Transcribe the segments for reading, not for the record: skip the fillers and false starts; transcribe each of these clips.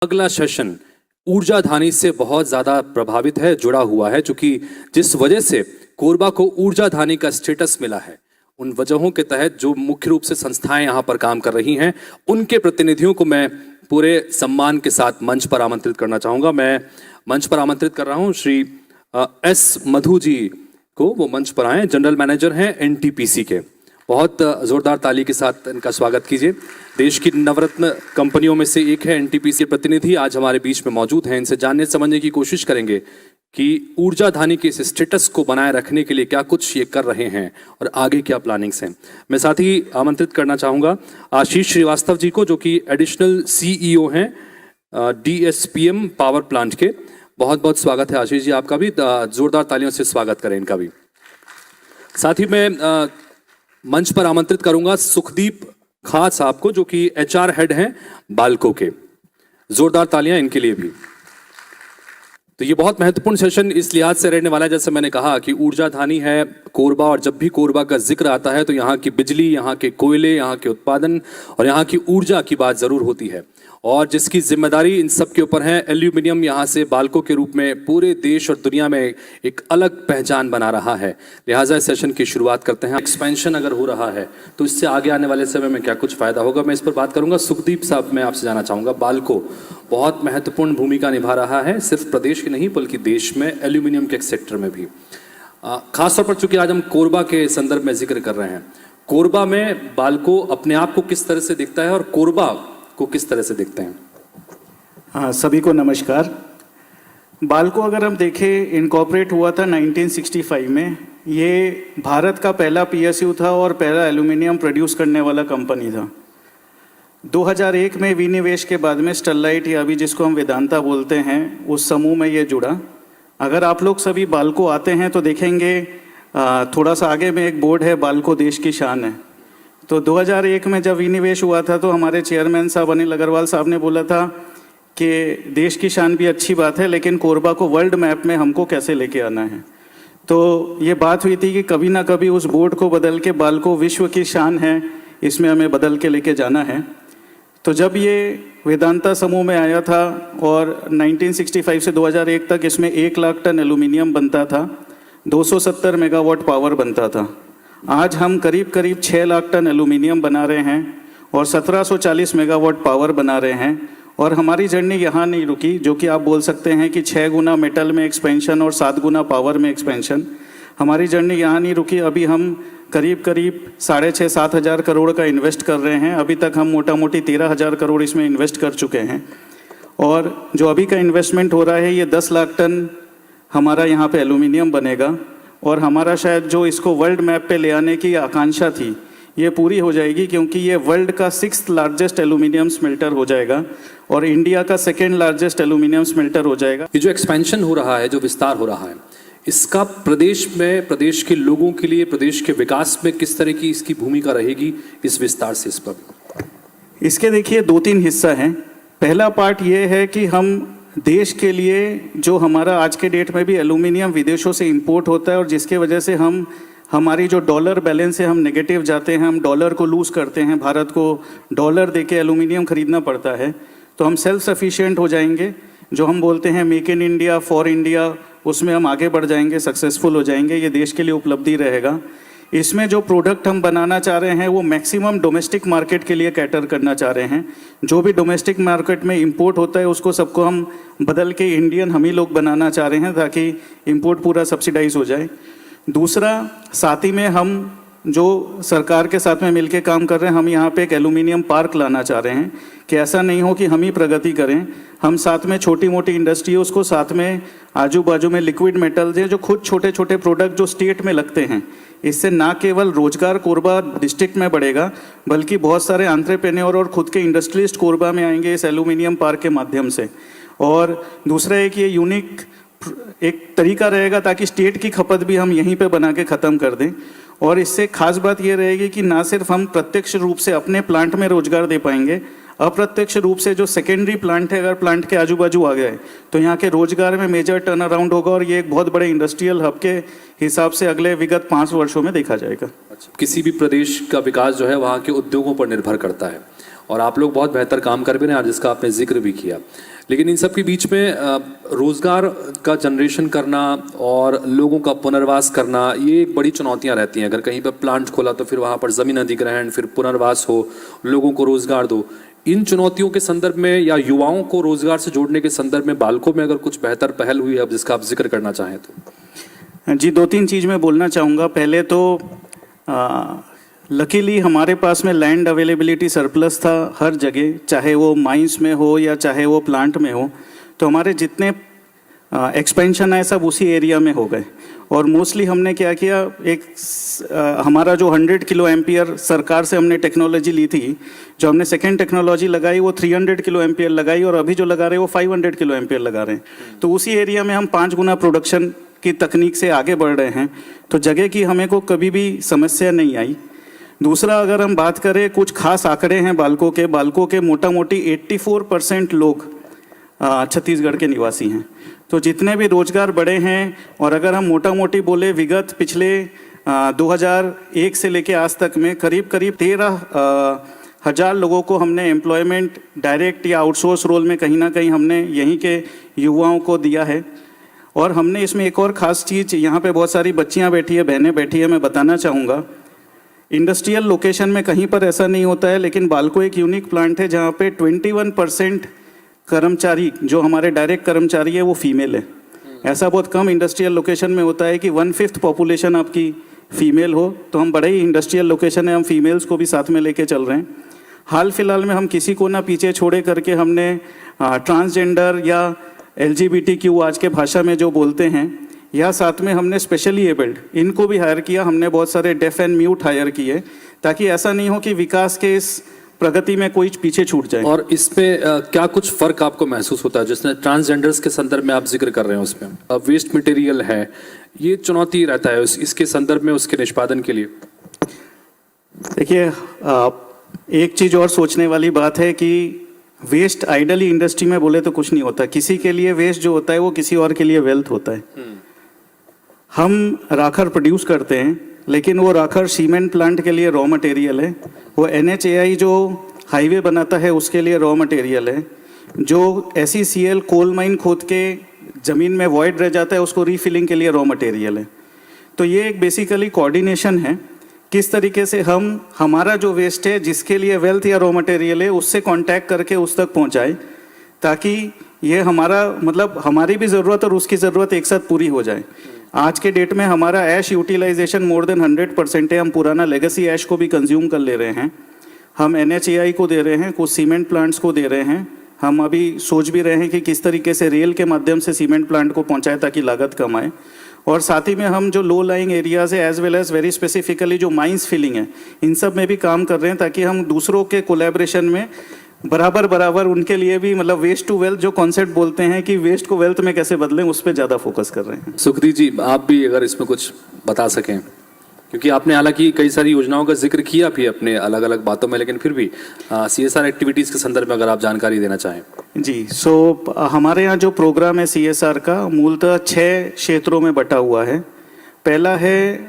अगला सेशन ऊर्जाधानी से बहुत ज़्यादा प्रभावित है, जुड़ा हुआ है, क्योंकि जिस वजह से कोरबा को ऊर्जाधानी का स्टेटस मिला है, उन वजहों के तहत जो मुख्य रूप से संस्थाएं यहाँ पर काम कर रही हैं, उनके प्रतिनिधियों को मैं पूरे सम्मान के साथ मंच पर आमंत्रित करना चाहूँगा। मैं मंच पर आमंत्रित कर रहा हूँ श्री एस मधु जी को, वो मंच पर आए। जनरल मैनेजर हैं एनटीपीसी के। बहुत जोरदार ताली के साथ इनका स्वागत कीजिए। देश की नवरत्न कंपनियों में से एक है एनटीपीसी प्रतिनिधि, आज हमारे बीच में मौजूद हैं। इनसे जानने समझने की कोशिश करेंगे कि ऊर्जाधानी के इस स्टेटस को बनाए रखने के लिए क्या कुछ ये कर रहे हैं और आगे क्या प्लानिंग्स हैं। मैं साथ ही आमंत्रित करना चाहूँगा आशीष श्रीवास्तव जी को, जो कि एडिशनल सीईओ हैं डीएसपीएम पावर प्लांट के। बहुत बहुत स्वागत है आशीष जी, आपका भी जोरदार तालियों से स्वागत करें इनका भी। साथ ही मैं मंच पर आमंत्रित करूंगा सुखदीप खां साहब को, जो कि एचआर हेड हैं बाल्को के। जोरदार तालियां इनके लिए भी। तो ये बहुत महत्वपूर्ण सेशन इस लिहाज से रहने वाला है, जैसे मैंने कहा कि ऊर्जाधानी है कोरबा, और जब भी कोरबा का जिक्र आता है तो यहाँ की बिजली, यहाँ के कोयले, यहाँ के उत्पादन और यहाँ की ऊर्जा की बात जरूर होती है, और जिसकी जिम्मेदारी इन सब के ऊपर है। एल्यूमिनियम यहाँ से बाल्को के रूप में पूरे देश और दुनिया में एक अलग पहचान बना रहा है। लिहाजा इस सेशन की शुरुआत करते हैं। एक्सपेंशन अगर हो रहा है तो इससे आगे आने वाले समय में क्या कुछ फायदा होगा, मैं इस पर बात करूंगा। सुखदीप साहब, मैं आपसे जानना चाहूँगा, बाल्को बहुत महत्वपूर्ण भूमिका निभा रहा है, सिर्फ प्रदेश की नहीं बल्कि देश में एल्यूमिनियम के सेक्टर में भी। खासतौर पर चूंकि आज हम कोरबा के संदर्भ में जिक्र कर रहे हैं, कोरबा में बाल्को अपने आप को किस तरह से दिखता है और कोरबा को किस तरह से देखते हैं? हाँ, सभी को नमस्कार। बाल्को अगर हम देखें, इनकॉर्पोरेट हुआ था 1965 में। ये भारत का पहला पीएसयू था और पहला एल्यूमिनियम प्रोड्यूस करने वाला कंपनी था। 2001 में विनिवेश के बाद में स्टरलाइट, या अभी जिसको हम वेदांता बोलते हैं, उस समूह में ये जुड़ा। अगर आप लोग सभी बाल्को आते हैं तो देखेंगे थोड़ा सा आगे में एक बोर्ड है, बाल्को देश की शान है। तो 2001 में जब विनिवेश हुआ था तो हमारे चेयरमैन साहब अनिल अग्रवाल साहब ने बोला था कि देश की शान भी अच्छी बात है, लेकिन कोरबा को वर्ल्ड मैप में हमको कैसे लेके आना है। तो ये बात हुई थी कि कभी ना कभी उस बोर्ड को बदल के बाल्को विश्व की शान है, इसमें हमें बदल के लेके जाना है। तो जब ये वेदांता समूह में आया था और 1965 से 2001 तक इसमें 1 लाख टन एल्यूमिनियम बनता था, 270 मेगावाट पावर बनता था। आज हम करीब 6 लाख टन एल्यूमिनियम बना रहे हैं और 1740 मेगावाट पावर बना रहे हैं। और हमारी जर्नी यहाँ नहीं रुकी, जो कि आप बोल सकते हैं कि 6 गुना मेटल में एक्सपेंशन और 7 गुना पावर में एक्सपेंशन। हमारी जर्नी यहाँ नहीं रुकी। अभी हम करीब 6,500-7 हज़ार करोड़ का इन्वेस्ट कर रहे हैं। अभी तक हम मोटा मोटी 13,000 करोड़ इसमें इन्वेस्ट कर चुके हैं। और जो अभी का इन्वेस्टमेंट हो रहा है, ये 10 लाख टन हमारा यहाँ पे एल्यूमिनियम बनेगा। और हमारा शायद जो इसको वर्ल्ड मैप पे ले आने की आकांक्षा थी, ये पूरी हो जाएगी, क्योंकि ये वर्ल्ड का 6th लार्जेस्ट एल्यूमिनियम स्मेल्टर हो जाएगा और इंडिया का 2nd लार्जेस्ट एल्यूमिनियम स्मेल्टर हो जाएगा। ये जो एक्सपेंशन हो रहा है, जो विस्तार हो रहा है, इसका प्रदेश में, प्रदेश के लोगों के लिए, प्रदेश के विकास में किस तरह की इसकी भूमिका रहेगी इस विस्तार से? इस पर इसके देखिए 2-3 हिस्सा हैं। पहला पार्ट ये है कि हम देश के लिए, जो हमारा आज के डेट में भी एल्यूमिनियम विदेशों से इंपोर्ट होता है और जिसके वजह से हमारी जो डॉलर बैलेंस है, हम नेगेटिव जाते हैं, हम डॉलर को लूज़ करते हैं, भारत को डॉलर देके एल्यूमिनियम खरीदना पड़ता है। तो हम सेल्फ सफिशिएंट हो जाएंगे, जो हम बोलते हैं make in India for India, उसमें हम आगे बढ़ जाएंगे, सक्सेसफुल हो जाएंगे। ये देश के लिए उपलब्धि रहेगा। इसमें जो प्रोडक्ट हम बनाना चाह रहे हैं वो मैक्सिमम डोमेस्टिक मार्केट के लिए कैटर करना चाह रहे हैं। जो भी डोमेस्टिक मार्केट में इंपोर्ट होता है उसको सबको हम बदल के इंडियन हम ही लोग बनाना चाह रहे हैं, ताकि इंपोर्ट पूरा सब्सिडाइज हो जाए। दूसरा, साथ ही में हम जो सरकार के साथ में मिलके काम कर रहे हैं, हम यहाँ पे एक एल्यूमिनियम पार्क लाना चाह रहे हैं कि ऐसा नहीं हो कि हम ही प्रगति करें, हम साथ में छोटी मोटी इंडस्ट्री है उसको साथ में, आजू बाजू में लिक्विड मेटल्स हैं, जो खुद छोटे छोटे प्रोडक्ट जो स्टेट में लगते हैं। इससे ना केवल रोजगार कोरबा डिस्ट्रिक्ट में बढ़ेगा, बल्कि बहुत सारे एंटरप्रेन्योर और खुद के इंडस्ट्रियलिस्ट कोरबा में आएंगे इस एल्यूमिनियम पार्क के माध्यम से। और दूसरा है कि ये यूनिक एक तरीका रहेगा ताकि स्टेट की खपत भी हम यहीं पे बना के ख़त्म कर दें। और इससे खास बात ये रहेगी कि ना सिर्फ हम प्रत्यक्ष रूप से अपने प्लांट में रोजगार दे पाएंगे, अप्रत्यक्ष रूप से जो सेकेंडरी प्लांट है, अगर प्लांट के आजू बाजू आ गए तो यहाँ के रोजगार में मेजर टर्न अराउंड होगा और ये एक बहुत बड़े इंडस्ट्रियल हब के हिसाब से अगले विगत 5 वर्षों में देखा जाएगा। किसी भी प्रदेश का विकास जो है वहाँ के उद्योगों पर निर्भर करता है, और आप लोग बहुत बेहतर काम कर भी रहे हैं, जिसका आपने जिक्र भी किया। लेकिन इन सब के बीच में रोजगार का जनरेशन करना और लोगों का पुनर्वास करना, ये एक बड़ी चुनौतियां रहती हैं। अगर कहीं पर प्लांट खोला तो फिर वहाँ पर ज़मीन अधिग्रहण, फिर पुनर्वास हो, लोगों को रोजगार दो। इन चुनौतियों के संदर्भ में या युवाओं को रोजगार से जोड़ने के संदर्भ में बाल्को में अगर कुछ बेहतर पहल हुई है अब जिसका आप जिक्र करना चाहें तो। जी, 2-3 चीज़ मैं बोलना चाहूँगा। पहले तो लकीली हमारे पास में लैंड अवेलेबिलिटी सरप्लस था हर जगह, चाहे वो माइंस में हो या चाहे वो प्लांट में हो। तो हमारे जितने एक्सपेंशन है सब उसी एरिया में हो गए। और मोस्टली हमने क्या किया, हमारा जो 100 किलो एम्पियर सरकार से हमने टेक्नोलॉजी ली थी, जो हमने सेकेंड टेक्नोलॉजी लगाई वो 300 किलो एम्पियर लगाई, और अभी जो लगा रहे हैं वो 500 किलो एम्पियर लगा रहे हैं। तो उसी एरिया में हम 5 गुना प्रोडक्शन की तकनीक से आगे बढ़ रहे हैं। तो जगह की हमें को कभी भी समस्या नहीं आई। दूसरा, अगर हम बात करें, कुछ खास आंकड़े हैं बाल्को के मोटा मोटी 84% लोग छत्तीसगढ़ के निवासी हैं। तो जितने भी रोजगार बढ़े हैं, और अगर हम मोटा मोटी बोले विगत पिछले 2001 से लेके आज तक में करीब 13,000 लोगों को हमने एम्प्लॉयमेंट डायरेक्ट या आउटसोर्स रोल में कहीं ना कहीं हमने यहीं के युवाओं को दिया है। और हमने इसमें एक और ख़ास चीज़, यहाँ पे बहुत सारी बच्चियाँ बैठी है, बहनें बैठी है, मैं बताना चाहूँगा। इंडस्ट्रियल लोकेशन में कहीं पर ऐसा नहीं होता है, लेकिन बाल्को एक यूनिक प्लांट है जहाँ पे 21% कर्मचारी, जो हमारे डायरेक्ट कर्मचारी है, वो फीमेल है। ऐसा बहुत कम इंडस्ट्रियल लोकेशन में होता है कि 1/5 पॉपुलेशन आपकी फीमेल हो। तो हम बड़े ही इंडस्ट्रियल लोकेशन है, हम फीमेल्स को भी साथ में लेके चल रहे हैं। हाल फिलहाल में हम किसी को ना पीछे छोड़े करके हमने ट्रांसजेंडर या LGBTQ आज के भाषा में जो बोलते हैं, या साथ में हमने स्पेशली एबल्ड इनको भी हायर किया। हमने बहुत सारे डेफ एंड म्यूट हायर किए, ताकि ऐसा नहीं हो कि विकास के इस प्रगति में कोई पीछे छूट जाए। और इसमें क्या कुछ फर्क आपको महसूस होता है, जिसने ट्रांसजेंडर्स के संदर्भ में आप जिक्र कर रहे हैं उसमें? वेस्ट मटेरियल है, ये चुनौती रहता है इसके संदर्भ में, उसके निष्पादन के लिए। देखिए, एक चीज़ और सोचने वाली बात है कि वेस्ट आइडली इंडस्ट्री में बोले तो कुछ नहीं होता। किसी के लिए वेस्ट जो होता है वो किसी और के लिए वेल्थ होता है। हम राखर प्रोड्यूस करते हैं, लेकिन वो राखर सीमेंट प्लांट के लिए रॉ मटेरियल है। वो NHAI जो हाईवे बनाता है उसके लिए रॉ मटेरियल है। जो SECL कोल माइन खोद के ज़मीन में वॉइड रह जाता है उसको रीफिलिंग के लिए रॉ मटेरियल है। तो ये एक बेसिकली कोऑर्डिनेशन है, किस तरीके से हम हमारा जो वेस्ट है, जिसके लिए वेल्थ या रॉ मटेरियल है, उससे कांटेक्ट करके उस तक पहुंचाए, ताकि ये हमारा मतलब हमारी भी ज़रूरत और उसकी ज़रूरत एक साथ पूरी हो जाए। आज के डेट में हमारा ऐश यूटिलाइजेशन मोर देन 100% है। हम पुराना लेगेसी ऐश को भी कंज्यूम कर ले रहे हैं। हम NHAI को दे रहे हैं, कुछ सीमेंट प्लांट्स को दे रहे हैं। हम अभी सोच भी रहे हैं कि किस तरीके से रेल के माध्यम से सीमेंट प्लांट को पहुंचाए ताकि लागत कम आए। और साथ ही में हम जो लो लाइंग एरियाज़ है as well as very specifically जो माइंस फिलिंग है, इन सब में भी काम कर रहे हैं, ताकि हम दूसरों के कोलैबोरेशन में बराबर उनके लिए भी, मतलब वेस्ट टू वेल्थ जो कॉन्सेप्ट बोलते हैं कि वेस्ट को वेल्थ में कैसे बदलें, उस पर ज़्यादा फोकस कर रहे हैं। सुखदीप जी, आप भी अगर इसमें कुछ बता सकें, क्योंकि आपने हालांकि कई सारी योजनाओं का जिक्र किया भी अपने अलग अलग बातों में, लेकिन फिर भी CSR एक्टिविटीज़ के संदर्भ में अगर आप जानकारी देना चाहें। जी, हमारे यहाँ जो प्रोग्राम है CSR का, मूलतः 6 क्षेत्रों में बटा हुआ है। पहला है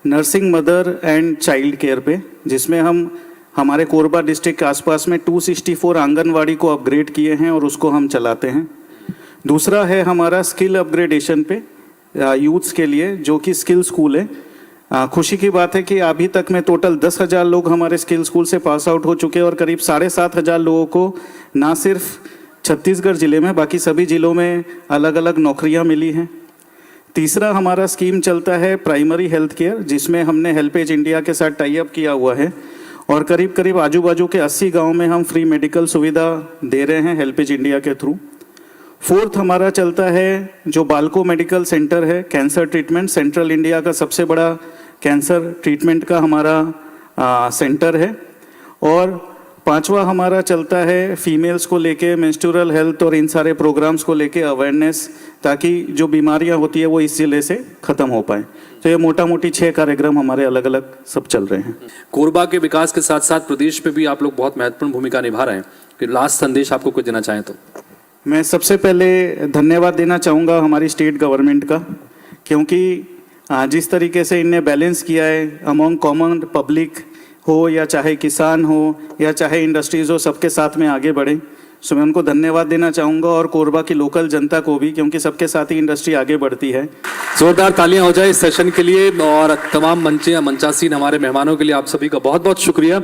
nursing mother and child care पे, जिसमें हम हमारे कोरबा डिस्ट्रिक्ट के आसपास में 264 आंगनवाड़ी को अपग्रेड किए हैं और उसको हम चलाते हैं। दूसरा है हमारा स्किल अपग्रेडेशन पे यूथ्स के लिए, जो कि स्किल स्कूल है। खुशी की बात है कि अभी तक में टोटल 10,000 लोग हमारे स्किल स्कूल से पास आउट हो चुके हैं, और करीब 7,500 लोगों को ना सिर्फ छत्तीसगढ़ ज़िले में, बाकी सभी ज़िलों में अलग अलग नौकरियां मिली हैं। तीसरा हमारा स्कीम चलता है प्राइमरी हेल्थ केयर, जिसमें हमने हेल्पेज इंडिया के साथ टाई अप किया हुआ है, और करीब आजू बाजू के 80 गाँव में हम फ्री मेडिकल सुविधा दे रहे हैं हेल्पेज इंडिया के थ्रू। फोर्थ हमारा चलता है जो बाल्को मेडिकल सेंटर है, कैंसर ट्रीटमेंट, सेंट्रल इंडिया का सबसे बड़ा कैंसर ट्रीटमेंट का हमारा सेंटर है। और पांचवा हमारा चलता है फीमेल्स को लेके मेंस्ट्रुअल हेल्थ और इन सारे प्रोग्राम्स को लेके अवेयरनेस, ताकि जो बीमारियां होती है वो इस जिले से ख़त्म हो पाए। तो ये मोटा मोटी 6 कार्यक्रम हमारे अलग अलग सब चल रहे हैं। कोरबा के विकास के साथ साथ प्रदेश में भी आप लोग बहुत महत्वपूर्ण भूमिका निभा रहे हैं। फिर लास्ट संदेश आपको कुछ देना चाहें तो? मैं सबसे पहले धन्यवाद देना चाहूँगा हमारी स्टेट गवर्नमेंट का, क्योंकि जिस तरीके से इनने बैलेंस किया है अमॉन्ग कॉमन पब्लिक हो या चाहे किसान हो या चाहे इंडस्ट्रीज़ हो, सबके साथ में आगे बढ़ें। सो मैं उनको धन्यवाद देना चाहूँगा और कोरबा की लोकल जनता को भी, क्योंकि सबके साथ ही इंडस्ट्री आगे बढ़ती है। जोरदार तालियां हो जाए इस सेशन के लिए और तमाम मंचासीन हमारे मेहमानों के लिए आप सभी का बहुत बहुत शुक्रिया।